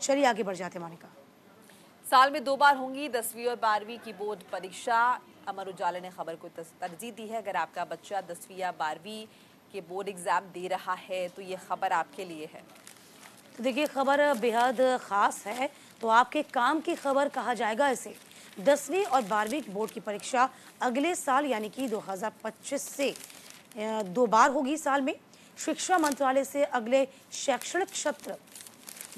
चलिए आगे बढ़ जाते हैं मोनिका। साल में 2 बार होंगी 10वीं और 12वीं की बोर्ड परीक्षा। अमर उजाला ने खबर को तरजीह दी है। अगर आपका बच्चा 10वीं या 12वीं के बोर्ड एग्जाम दे रहा है तो ये खबर आपके लिए है। तो देखिए खबर बेहद ख़ास है, तो आपके काम की खबर कहा जाएगा इसे। 10वीं और 12वीं बोर्ड की परीक्षा अगले साल यानी कि 2025 से 2 बार होगी साल में। शिक्षा मंत्रालय से अगले शैक्षणिक सत्र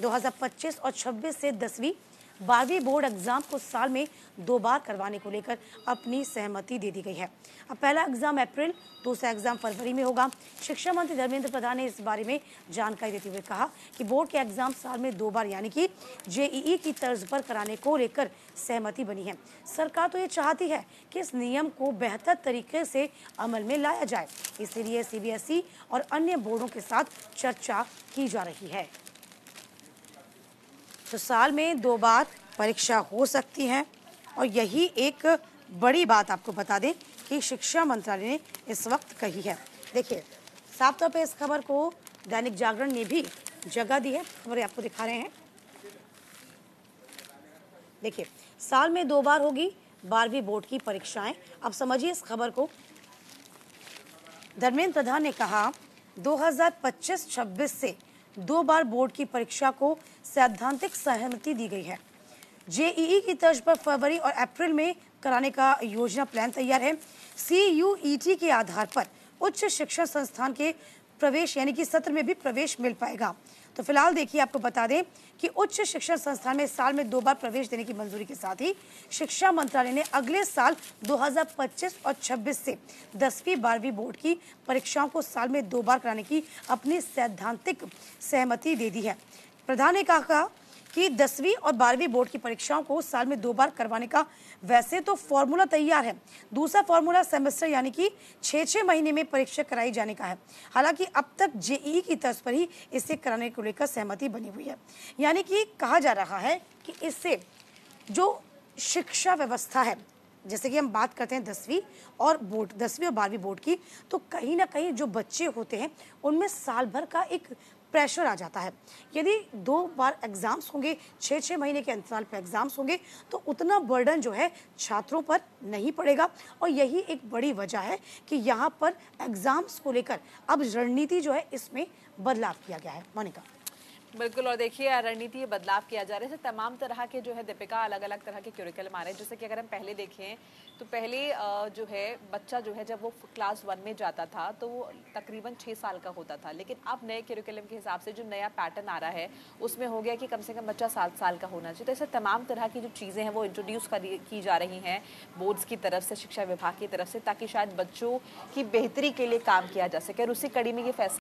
2025 और 26 से 10वीं 12वीं बोर्ड एग्जाम को साल में 2 बार करवाने को लेकर अपनी सहमति दे दी गई है। अब पहला एग्जाम अप्रैल, दूसरा एग्जाम फरवरी में होगा। शिक्षा मंत्री धर्मेंद्र प्रधान ने इस बारे में जानकारी देते हुए कहा कि बोर्ड के एग्जाम साल में 2 बार यानी कि जेईई की तर्ज पर कराने को लेकर सहमति बनी है। सरकार तो ये चाहती है कि इस नियम को बेहतर तरीके से अमल में लाया जाए, इसलिए सीबीएसई और अन्य बोर्डों के साथ चर्चा की जा रही है। तो साल में 2 बार परीक्षा हो सकती है और यही एक बड़ी बात आपको बता दें कि शिक्षा मंत्रालय ने इस वक्त कही है। देखिए साफ तौर पे इस खबर को दैनिक जागरण ने भी जगह दी है। खबर आपको दिखा रहे हैं। देखिए साल में 2 बार होगी 12वीं बोर्ड की परीक्षाएं। अब समझिए इस खबर को। धर्मेंद्र प्रधान ने कहा 2025-26 से 2 बार बोर्ड की परीक्षा को सैद्धांतिक सहमति दी गई है। जेईई की तर्ज पर फरवरी और अप्रैल में कराने का योजना प्लान तैयार है। सीयूईटी के आधार पर उच्च शिक्षण संस्थान के प्रवेश यानी कि सत्र में भी प्रवेश मिल पाएगा। तो फिलहाल देखिए आपको बता दें कि उच्च शिक्षण संस्थान में साल में 2 बार प्रवेश देने की मंजूरी के साथ ही शिक्षा मंत्रालय ने अगले साल 2025 और 26 से 10वीं 12वीं बोर्ड की परीक्षाओं को साल में 2 बार कराने की अपनी सैद्धांतिक सहमति दे दी है। प्रधान ने कहा कि 10वीं और 12वीं बोर्ड की परीक्षाओं को साल में 2 बार करवाने का वैसे तो फॉर्मूला तैयार है। दूसरा फॉर्मूला सेमेस्टर यानी कि 6-6 महीने में परीक्षा कराई जाने का है। हालांकि अब तक जेईई की तर्ज पर ही इसे कराने को लेकर सहमति बनी हुई है। यानी कि कहा जा रहा है कि इससे जो शिक्षा व्यवस्था है, जैसे कि हम बात करते हैं 10वीं और 12वीं बोर्ड की, तो कहीं ना कहीं जो बच्चे होते हैं उनमें साल भर का एक प्रेशर आ जाता है। यदि 2 बार एग्जाम्स होंगे, 6-6 महीने के अंतराल पर एग्जाम्स होंगे, तो उतना बर्डन जो है छात्रों पर नहीं पड़ेगा। और यही एक बड़ी वजह है कि यहाँ पर एग्जाम्स को लेकर अब रणनीति जो है इसमें बदलाव किया गया है। मोनिका बिल्कुल, और देखिए रणनीति बदलाव किया जा रहा है। तमाम तरह के जो है दीपिका अलग अलग तरह के क्यूरिकुलम आ रहे हैं। जैसे कि अगर हम पहले देखें तो पहले जो है बच्चा जो है जब वो क्लास 1 में जाता था तो वो तकरीबन 6 साल का होता था, लेकिन अब नए क्यूरिकुलम के हिसाब से जो नया पैटर्न आ रहा है उसमें हो गया कि कम से कम बच्चा 7 साल का होना चाहिए। तो ऐसे तमाम तरह की जो चीज़ें हैं वो इंट्रोड्यूस की जा रही हैं बोर्ड्स की तरफ से, शिक्षा विभाग की तरफ से, ताकि शायद बच्चों की बेहतरी के लिए काम किया जा सके। और उसी कड़ी में ये फैसला